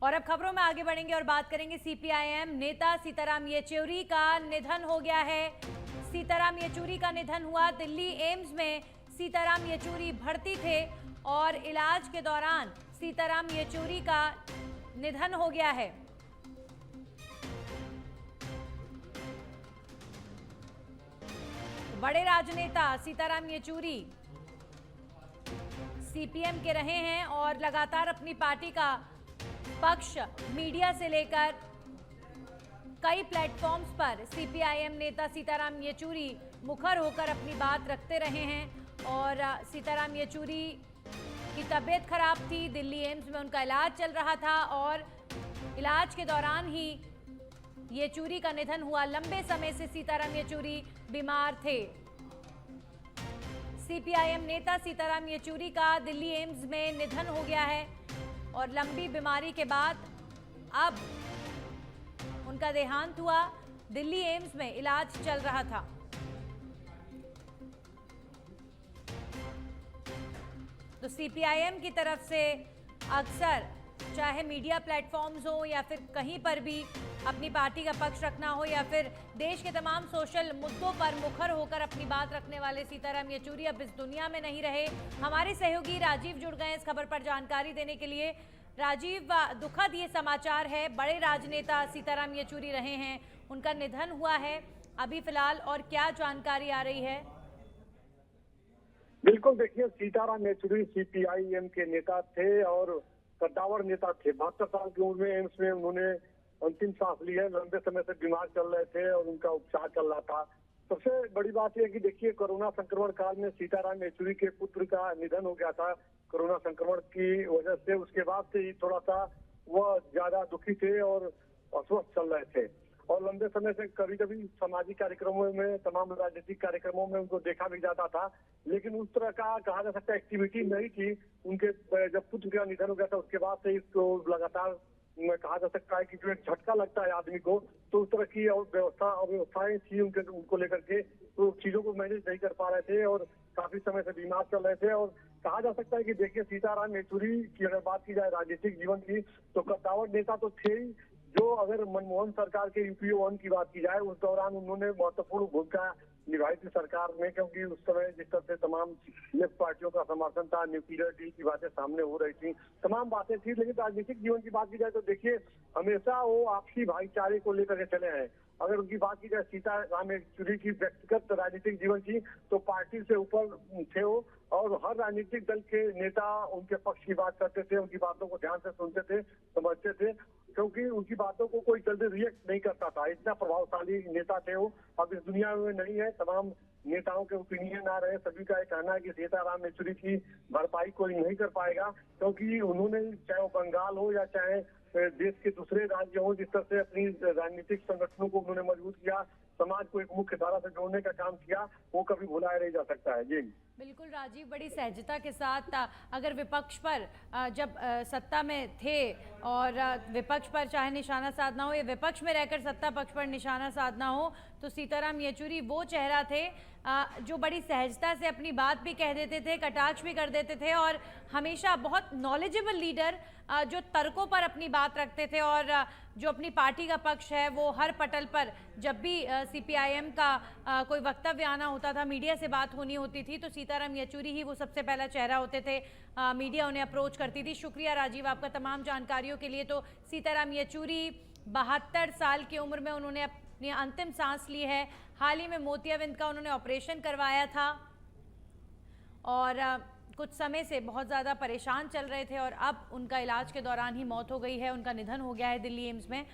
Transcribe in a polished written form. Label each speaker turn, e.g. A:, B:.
A: और अब खबरों में आगे बढ़ेंगे और बात करेंगे सीपीआईएम नेता सीताराम येचुरी का निधन हो गया है। सीताराम येचुरी का निधन हुआ। दिल्ली एम्स में सीताराम येचुरी भर्ती थे और इलाज के दौरान सीताराम येचुरी का निधन हो गया है। बड़े राजनेता सीताराम येचुरी सीपीएम के रहे हैं और लगातार अपनी पार्टी का पक्ष मीडिया से लेकर कई प्लेटफॉर्म्स पर सीपीआईएम नेता सीताराम येचुरी मुखर होकर अपनी बात रखते रहे हैं। और सीताराम येचुरी की तबीयत खराब थी, दिल्ली एम्स में उनका इलाज चल रहा था और इलाज के दौरान ही येचुरी का निधन हुआ। लंबे समय से सीताराम येचुरी बीमार थे। सीपीआईएम नेता सीताराम येचुरी का दिल्ली एम्स में निधन हो गया है और लंबी बीमारी के बाद अब उनका देहांत हुआ। दिल्ली एम्स में इलाज चल रहा था। तो सीपीआईएम की तरफ से अक्सर चाहे मीडिया प्लेटफॉर्म्स हो या फिर कहीं पर भी अपनी पार्टी का पक्ष रखना हो या फिर देश के तमाम सोशल मुद्दों पर मुखर होकर अपनी बात रखने वाले सीताराम येचुरी अब इस दुनिया में नहीं रहे। हमारे सहयोगी राजीव जुड़ गए इस खबर पर जानकारी देने के लिए। राजीव, दुखद ये समाचार है, बड़े राजनेता सीताराम येचुरी रहे हैं, उनका निधन हुआ है अभी फिलहाल, और क्या जानकारी आ रही है?
B: बिल्कुल, देखिए सीताराम येचुरी सीपीआईएम के नेता थे और कद्दावर नेता थे। 72 साल की उम्र में एम्स में उन्होंने अंतिम सांस ली है। लंबे समय से बीमार चल रहे थे और उनका उपचार चल रहा था। सबसे बड़ी बात यह कि देखिए कोरोना संक्रमण काल में सीताराम येचुरी के पुत्र का निधन हो गया था कोरोना संक्रमण की वजह से। उसके बाद से ही थोड़ा सा वह ज्यादा दुखी थे और अस्वस्थ चल रहे थे और लंबे समय से कभी कभी सामाजिक कार्यक्रमों में, तमाम राजनीतिक कार्यक्रमों में उनको देखा भी जाता था, लेकिन उस तरह का कहा जा सकता है एक्टिविटी नहीं थी उनके। जब पुत्र का निधन हो गया था उसके बाद से इसको लगातार कहा जा सकता है कि जो एक झटका लगता है आदमी को, तो उस तरह की अव्यवस्थाएं थी उनको लेकर के, तो चीजों को मैनेज नहीं कर पा रहे थे और काफी समय से बीमार चल रहे थे। और कहा जा सकता है कि देखिए सीताराम येचुरी की अगर बात की जाए राजनीतिक जीवन की, तो कद्दावर नेता तो थे ही, जो अगर मनमोहन सरकार के यूपीए 1 की बात की जाए उस दौरान उन्होंने महत्वपूर्ण भूमिका निभाई थी सरकार में, क्योंकि उस समय जिस तरह से तमाम लेफ्ट पार्टियों का समर्थन था, न्यूक्लियर डील की बातें सामने हो रही थी, तमाम बातें थी। लेकिन राजनीतिक जीवन की बात की जाए तो देखिए हमेशा वो आपसी भाईचारे को लेकर के चले हैं। अगर उनकी बात की जाए सीताराम येचुरी की व्यक्तिगत राजनीतिक जीवन की, तो पार्टी से ऊपर थे वो और हर राजनीतिक दल के नेता उनके पक्ष की बात करते थे, उनकी बातों को ध्यान से सुनते थे, समझते थे, क्योंकि उनकी बातों को कोई जल्दी रिएक्ट नहीं करता था। इतना प्रभावशाली नेता थे वो। अब इस दुनिया में नहीं है। तमाम नेताओं के ओपिनियन आ रहे हैं, सभी का ये कहना है कि सीताराम येचुरी की भरपाई कोई नहीं कर पाएगा, क्योंकि उन्होंने चाहे वो बंगाल हो या चाहे देश के दूसरे राज्य हो, जिस तरह से अपनी राजनीतिक संगठनों को उन्होंने मजबूत किया, समाज को एक मुख्य धारा से जोड़ने का काम किया, वो कभी भुलाया नहीं जा सकता है। जी
A: बिल्कुल राजीव, बड़ी सहजता के साथ अगर विपक्ष पर जब सत्ता में थे और विपक्ष पर चाहे निशाना साधना हो या विपक्ष में रहकर सत्ता पक्ष पर निशाना साधना हो, तो सीताराम येचुरी वो चेहरा थे जो बड़ी सहजता से अपनी बात भी कह देते थे, कटाक्ष भी कर देते थे और हमेशा बहुत नॉलेजेबल लीडर जो तर्कों पर अपनी बात रखते थे और जो अपनी पार्टी का पक्ष है वो हर पटल पर जब भी सीपीआईएम का कोई वक्तव्य आना होता था, मीडिया से बात होनी होती थी, तो सीताराम येचुरी ही वो सबसे पहला चेहरा होते थे। मीडिया उन्हें अप्रोच करती थी। शुक्रिया राजीव आपका तमाम जानकारियों के लिए। तो सीताराम येचुरी 72 साल की उम्र में उन्होंने अपनी अंतिम सांस ली है। हाल ही में मोतियाबिंद का उन्होंने ऑपरेशन करवाया था और कुछ समय से बहुत ज़्यादा परेशान चल रहे थे और अब उनका इलाज के दौरान ही मौत हो गई है। उनका निधन हो गया है दिल्ली एम्स में।